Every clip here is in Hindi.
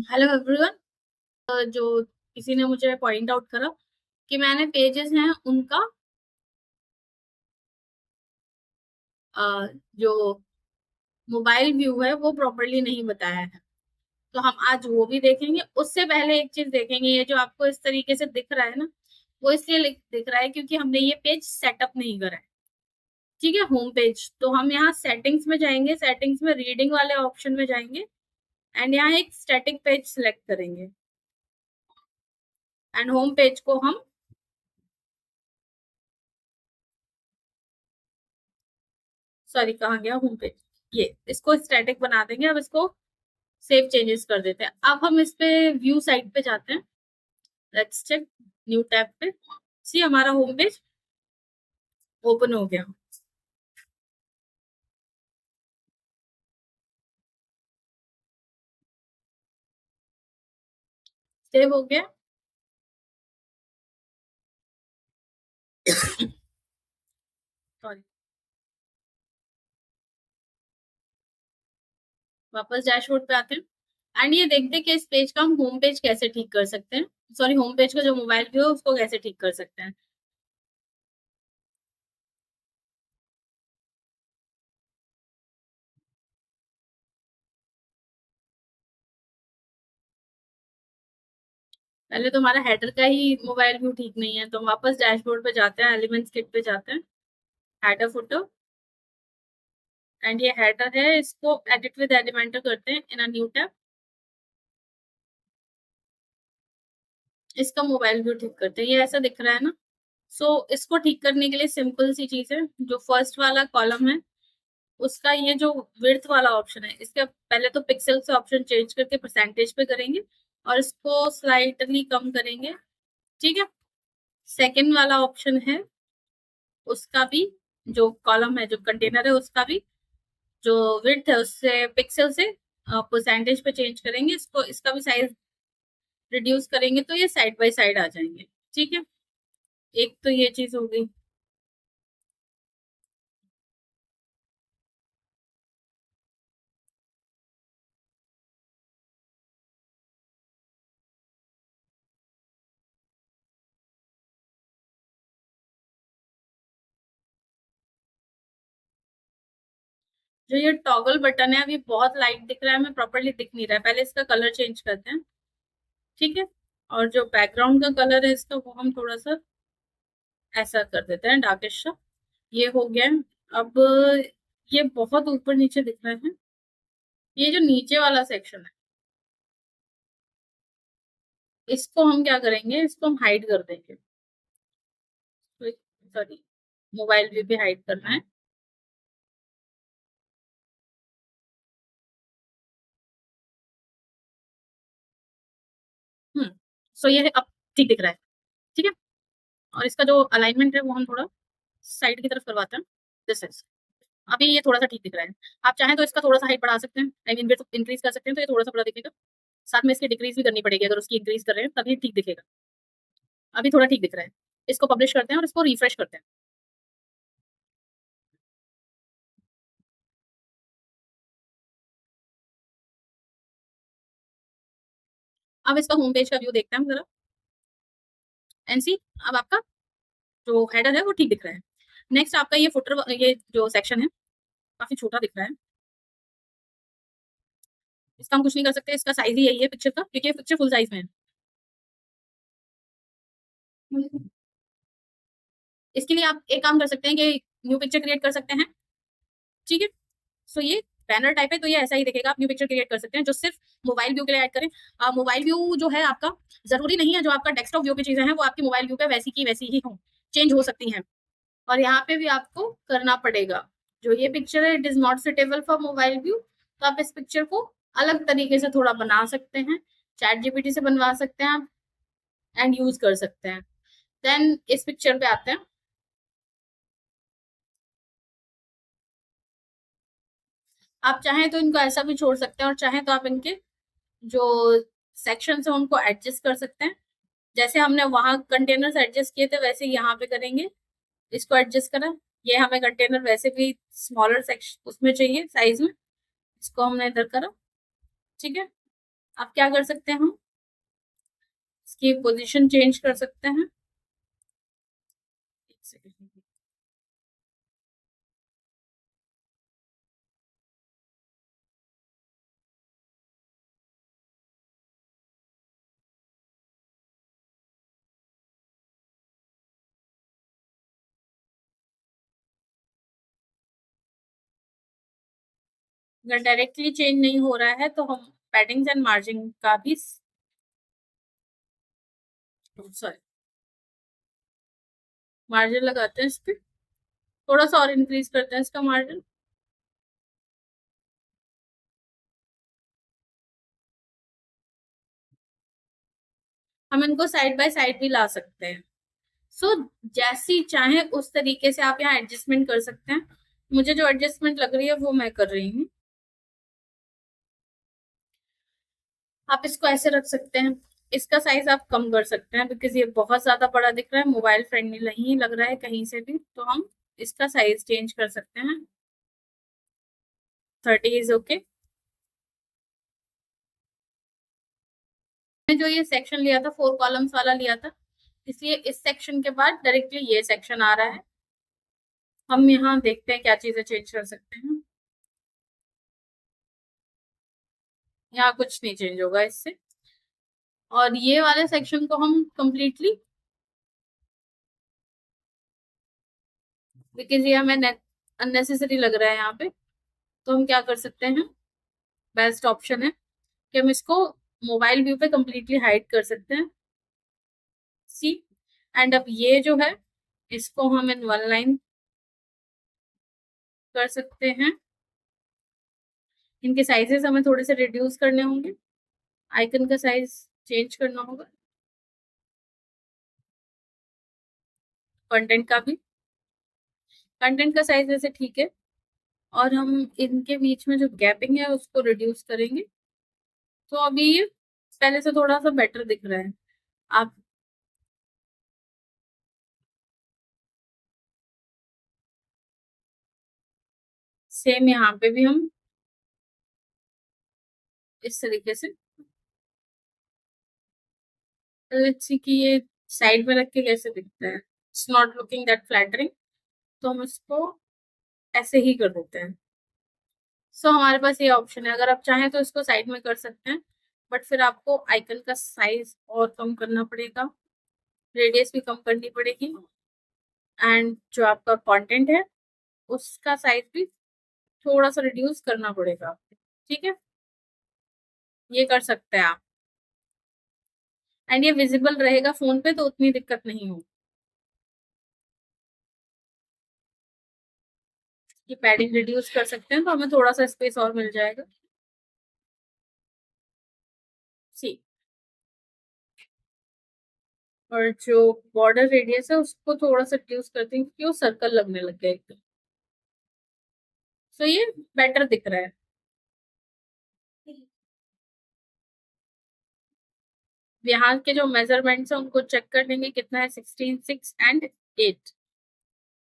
Hello everyone. जो किसी ने मुझे पॉइंट आउट करा कि मैंने पेजेस हैं उनका जो मोबाइल व्यू है वो प्रॉपरली नहीं बताया है। तो हम आज वो भी देखेंगे। उससे पहले एक चीज देखेंगे, ये जो आपको इस तरीके से दिख रहा है ना, वो इसलिए दिख रहा है क्योंकि हमने ये पेज सेटअप नहीं करा है। ठीक है, होम पेज। तो हम यहाँ सेटिंग्स में जाएंगे, सेटिंग्स में रीडिंग वाले ऑप्शन में जाएंगे एंड यहाँ एक स्टैटिक पेज सिलेक्ट करेंगे एंड होम पेज को हम, सॉरी कहाँ गया होम पेज, ये इसको स्टैटिक बना देंगे। अब इसको सेव चेंजेस कर देते हैं। अब हम इस पे व्यू साइट पे जाते हैं। लेट्स चेक न्यू टैब पे। सी हमारा होम पेज ओपन हो गया, सेव हो गया। सॉरी, वापस डैशबोर्ड पे आते हैं एंड ये देखते हैं कि इस पेज का हम होम पेज कैसे ठीक कर सकते हैं। सॉरी, होम पेज का जो मोबाइल व्यू है उसको कैसे ठीक कर सकते हैं। पहले तो हमारा हेडर का ही मोबाइल व्यू ठीक नहीं है, तो हम वापस डैशबोर्ड पे जाते हैं, एलिमेंट्स किट पे जाते हैं, हेडर फुटर एंड ये हेडर है, इसको एडिट विद एलिमेंटर करते हैं इन अ न्यू टैब। इसका मोबाइल व्यू ठीक करते हैं। ये ऐसा दिख रहा है ना। इसको ठीक करने के लिए सिंपल सी चीज है, जो फर्स्ट वाला कॉलम है उसका ये जो विड्थ वाला ऑप्शन है, इसके पहले तो पिक्सल से ऑप्शन चेंज करके परसेंटेज पे करेंगे और इसको स्लाइटली कम करेंगे। ठीक है। सेकंड वाला ऑप्शन है, उसका भी जो कॉलम है, जो कंटेनर है, उसका भी जो विड्थ है उससे पिक्सल से परसेंटेज पे चेंज करेंगे। इसको, इसका भी साइज रिड्यूस करेंगे तो ये साइड बाय साइड आ जाएंगे। ठीक है, एक तो ये चीज हो गई। जो ये टॉगल बटन है अभी बहुत लाइट दिख रहा है, हमें प्रॉपरली दिख नहीं रहा है। पहले इसका कलर चेंज करते हैं। ठीक है, और जो बैकग्राउंड का कलर है इसका वो हम थोड़ा सा ऐसा कर देते हैं, डार्किश सा। ये हो गया है। अब ये बहुत ऊपर नीचे दिख रहा है। ये जो नीचे वाला सेक्शन है इसको हम क्या करेंगे, इसको हम हाइड कर देंगे। सॉरी, मोबाइल व्यू भी हाइड करना है। हम्म सो ये अब ठीक दिख रहा है। ठीक है, और इसका जो अलाइनमेंट है वो हम थोड़ा साइड की तरफ करवाते हैं। दिस इज, अभी ये थोड़ा सा ठीक दिख रहा है। आप चाहें तो इसका थोड़ा सा हाइट बढ़ा सकते हैं, आई मीन इंक्रीज कर सकते हैं, तो ये थोड़ा सा बड़ा दिखेगा। साथ में इसकी डिक्रीज भी करनी पड़ेगी, अगर उसकी इंक्रीज कर रहे हैं तभी ठीक दिखेगा। अभी थोड़ा ठीक दिख रहा है। इसको पब्लिश करते हैं और इसको रिफ्रेश करते हैं। अब इसका होम पेज का व्यू देखते हैं जरा। एनसी, अब आपका जो हेडर है वो ठीक दिख रहा है। नेक्स्ट आपका ये फुटर, ये जो सेक्शन है काफी छोटा दिख रहा है। इसका हम कुछ नहीं कर सकते, इसका साइज ही यही है पिक्चर का, क्योंकि ये पिक्चर फुल साइज में है। इसके लिए आप एक काम कर सकते हैं कि न्यू पिक्चर क्रिएट कर सकते हैं। ठीक है, ये बैनर टाइप है तो ये ऐसा ही दिखेगा। आप न्यू पिक्चर क्रिएट कर सकते हैं जो सिर्फ मोबाइल व्यू के लिए ऐड करें। मोबाइल व्यू जो है आपका, जरूरी नहीं है जो आपका डेस्कटॉप व्यू की चीजें हैं वो आपकी मोबाइल व्यू पे वैसी की वैसी ही हो, चेंज हो सकती हैं। और यहाँ पे भी आपको करना पड़ेगा। जो ये पिक्चर है it is not suitable for mobile view, तो आप इस पिक्चर को अलग तरीके से थोड़ा बना सकते हैं। चैट जीपीटी से बनवा सकते हैं आप एंड यूज कर सकते हैं। देन इस पिक्चर पे आते हैं। आप चाहें तो इनको ऐसा भी छोड़ सकते हैं और चाहें तो आप इनके जो सेक्शन है उनको एडजस्ट कर सकते हैं। जैसे हमने वहां कंटेनर्स एडजस्ट किए थे वैसे यहाँ पे करेंगे। इसको एडजस्ट करा, ये हमें कंटेनर वैसे भी स्मॉलर सेक्शन उसमें चाहिए साइज में, इसको हमने इधर करा। ठीक है, अब क्या कर सकते हैं हम, इसकी पोजीशन चेंज कर सकते हैं। एक सेकंड। अगर डायरेक्टली चेंज नहीं हो रहा है तो हम पैडिंग्स एंड मार्जिन का भी, सॉरी, मार्जिन लगाते हैं इस पे, थोड़ा सा और इंक्रीज करते हैं इसका मार्जिन। हम इनको साइड बाय साइड भी ला सकते हैं। सो जैसी चाहे उस तरीके से आप यहाँ एडजस्टमेंट कर सकते हैं। मुझे जो एडजस्टमेंट लग रही है वो मैं कर रही हूँ। आप इसको ऐसे रख सकते हैं, इसका साइज आप कम कर सकते हैं बिकॉज ये बहुत ज्यादा बड़ा दिख रहा है, मोबाइल फ्रेंडली नहीं लग रहा है कहीं से भी, तो हम इसका साइज चेंज कर सकते हैं। 30 इज ओके। मैंने जो ये सेक्शन लिया था 4 कॉलम्स वाला लिया था, इसलिए इस सेक्शन के बाद डायरेक्टली ये सेक्शन आ रहा है। हम यहाँ देखते हैं क्या चीजें चेंज कर सकते हैं। यहाँ कुछ नहीं चेंज होगा इससे। और ये वाले सेक्शन को हम कंप्लीटली, बिकॉज ये हमें अननेसेसरी लग रहा है यहाँ पे, तो हम क्या कर सकते हैं, बेस्ट ऑप्शन है कि हम इसको मोबाइल व्यू पे कंप्लीटली हाइड कर सकते हैं। सी, एंड अब ये जो है इसको हम इन वन लाइन कर सकते हैं। इनके साइजेस हमें थोड़े से रिड्यूस करने होंगे, आइकन का साइज चेंज करना होगा, कंटेंट का भी, कंटेंट का साइज वैसे ठीक है। और हम इनके बीच में जो गैपिंग है उसको रिड्यूस करेंगे, तो अभी ये पहले से थोड़ा सा बेटर दिख रहा है। आप सेम यहाँ पे भी हम इस तरीके से, लेट्स सी कि ये साइड में रख के कैसे दिखता है, it's not looking that flattering, तो हम इसको ऐसे ही कर देते हैं। सो हमारे पास ये ऑप्शन है, अगर आप चाहें तो इसको साइड में कर सकते हैं, बट फिर आपको आइकन का साइज और कम करना पड़ेगा, रेडियस भी कम करनी पड़ेगी, एंड जो आपका कंटेंट है उसका साइज भी थोड़ा सा रिड्यूस करना पड़ेगा। ठीक है, ये कर सकते हैं आप, एंड ये विजिबल रहेगा फोन पे तो उतनी दिक्कत नहीं होगी। ये पैडिंग रिड्यूस कर सकते हैं तो हमें थोड़ा सा स्पेस और मिल जाएगा। सी, और जो बॉर्डर रेडियस है उसको थोड़ा सा रिड्यूस करते हैं क्योंकि वो सर्कल लगने लग गया एकदम। सो ये बेटर दिख रहा है। यहाँ के जो मेजरमेंट्स है उनको चेक कर लेंगे कितना है, 16, 6 एंड 8,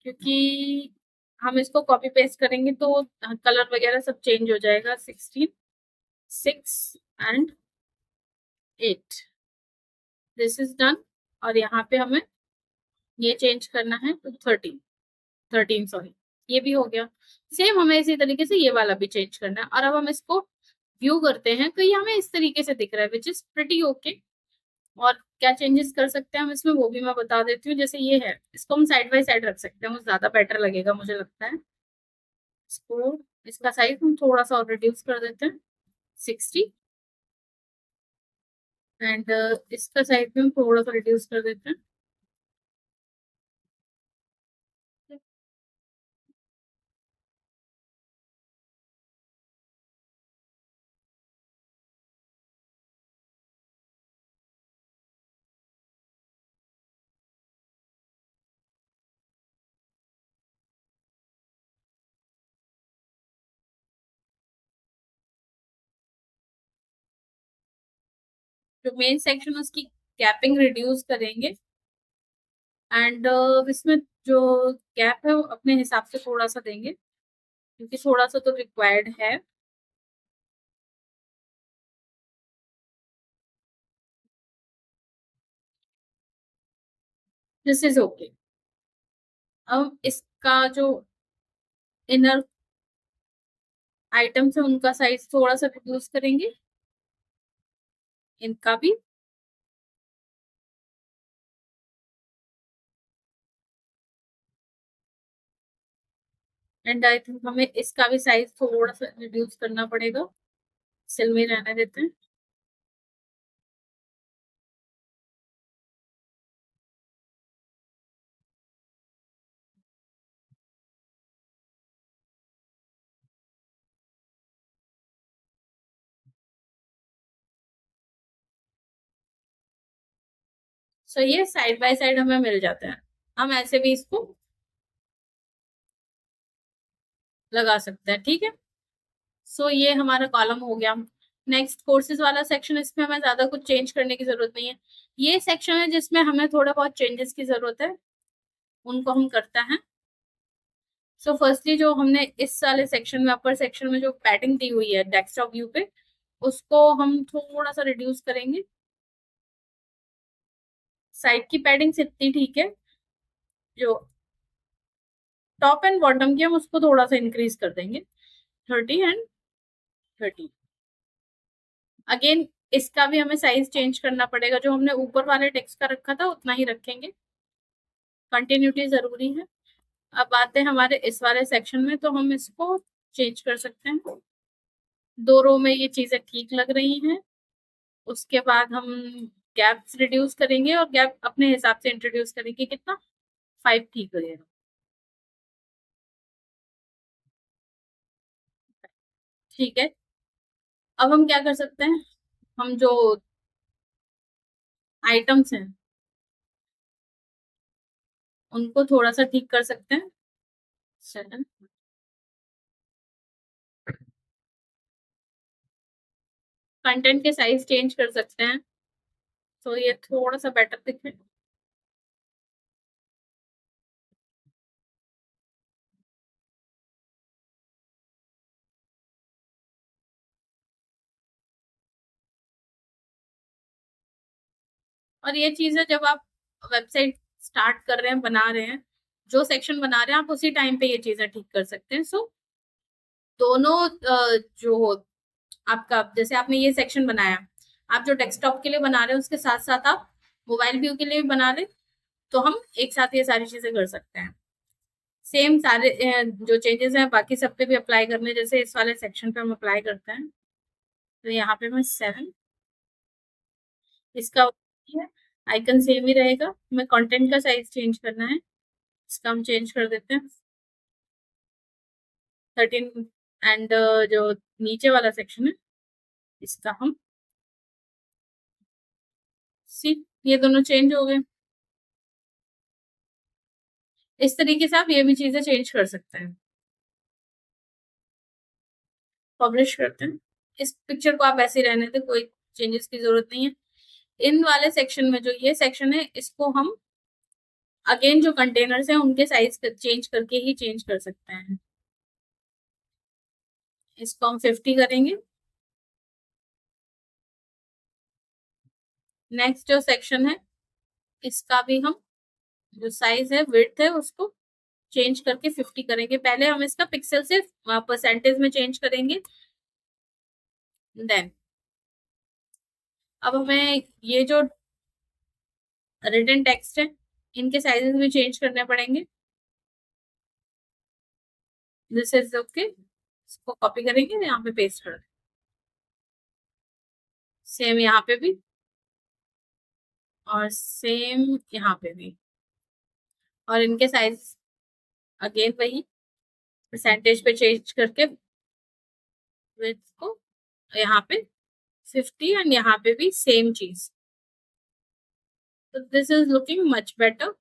क्योंकि हम इसको कॉपी पेस्ट करेंगे तो कलर वगैरह सब चेंज हो जाएगा। 16, 6 एंड 8, दिस इज डन। और यहाँ पे हमें ये चेंज करना है तो 13, 13 सॉरी, ये भी हो गया। सेम हमें इसी तरीके से ये वाला भी चेंज करना है, और अब हम इसको व्यू करते हैं तो ये हमें इस तरीके से दिख रहा है, विच इज प्रिटी ओके। और क्या चेंजेस कर सकते हैं हम इसमें वो भी मैं बता देती हूँ। जैसे ये है, इसको हम साइड बाय साइड रख सकते हैं, वो ज्यादा बेटर लगेगा मुझे लगता है। इसको, इसका साइज हम थोड़ा सा और रिड्यूस कर देते हैं, 60, एंड इसका साइज भी हम थोड़ा सा रिड्यूस कर देते हैं। जो मेन सेक्शन है उसकी गैपिंग रिड्यूस करेंगे, एंड इसमें जो गैप है वो अपने हिसाब से थोड़ा सा देंगे क्योंकि थोड़ा सा तो रिक्वायर्ड है। This is okay. अब इसका जो इनर आइटम्स है उनका साइज थोड़ा सा रिड्यूस करेंगे, इनका भी। एंड आई थिंक हमें इसका भी साइज थोड़ा सा रिड्यूस करना पड़ेगा, सिल में रहने देते हैं। सो ये साइड बाय साइड हमें मिल जाते हैं, हम ऐसे भी इसको लगा सकते हैं, ठीक है। सो ये हमारा कॉलम हो गया। नेक्स्ट कोर्सेज वाला सेक्शन, इसमें हमें ज्यादा कुछ चेंज करने की जरूरत नहीं है। ये सेक्शन है जिसमें हमें थोड़ा बहुत चेंजेस की जरूरत है, उनको हम करते हैं। सो फर्स्टली जो हमने इस वाले सेक्शन में, अपर सेक्शन में जो पैडिंग दी हुई है डेस्कटॉप व्यू पे, उसको हम थोड़ा सा रिड्यूस करेंगे। साइड की पैडिंग इतनी ठीक है, जो टॉप एंड बॉटम की हम उसको थोड़ा सा इंक्रीज कर देंगे, 30 एंड 30। अगेन इसका भी हमें साइज चेंज करना पड़ेगा, जो हमने ऊपर वाले टेक्स्ट का रखा था उतना ही रखेंगे, कंटिन्यूटी जरूरी है। अब आते हैं हमारे इस वाले सेक्शन में, तो हम इसको चेंज कर सकते हैं। 2 रो में ये चीजें ठीक लग रही हैं। उसके बाद हम गैप्स रिड्यूस करेंगे और गैप अपने हिसाब से इंट्रोड्यूस करेंगे, कितना 5 ठीक लगेगा। ठीक है। अब हम क्या कर सकते हैं, हम जो आइटम्स हैं उनको थोड़ा सा ठीक कर सकते हैं। चलें। कंटेंट के साइज चेंज कर सकते हैं, तो ये थोड़ा सा बेटर दिखे। और ये चीज है, जब आप वेबसाइट स्टार्ट कर रहे हैं, बना रहे हैं, जो सेक्शन बना रहे हैं आप उसी टाइम पे ये चीजें ठीक कर सकते हैं। सो दोनों जो आपका, जैसे आपने ये सेक्शन बनाया, आप जो डेस्कटॉप के लिए बना रहे हैं उसके साथ साथ आप मोबाइल व्यू के लिए भी बना रहे, तो हम एक साथ ये सारी चीजें कर सकते हैं। सेम सारे जो चेंजेस हैं बाकी सब पे भी अप्लाई करने, जैसे इस वाले सेक्शन पे हम अप्लाई करते हैं। तो यहाँ पे मैं 7, इसका आइकन सेम ही रहेगा, हमें कंटेंट का साइज चेंज करना है, इसका हम चेंज कर देते हैं 13। एंड जो नीचे वाला सेक्शन है इसका हम सी, ये दोनों चेंज हो गए। इस तरीके से आप ये भी चीजें चेंज कर सकते हैं। पब्लिश करते हैं, इस पिक्चर को आप ऐसे रहने दें, कोई चेंजेस की जरूरत नहीं है। इन वाले सेक्शन में जो ये सेक्शन है, इसको हम अगेन जो कंटेनर्स हैं उनके साइज चेंज करके ही चेंज कर सकते हैं। इसको हम 50 करेंगे। नेक्स्ट जो सेक्शन है इसका भी हम जो साइज है, विड्थ है, उसको चेंज करके 50 करेंगे। पहले हम इसका पिक्सल से परसेंटेज में चेंज करेंगे, देन अब हमें ये जो रिटन टेक्स्ट है इनके साइजेस भी चेंज करने पड़ेंगे। दिस इज ओके, इसको कॉपी करेंगे, यहाँ पे पेस्ट कर, सेम यहाँ पे भी और सेम यहाँ पे भी, और इनके साइज अगेन वही परसेंटेज पे चेंज करके विड्थ को यहाँ पे 50 एंड यहाँ पे भी सेम चीज। तो this is looking much better.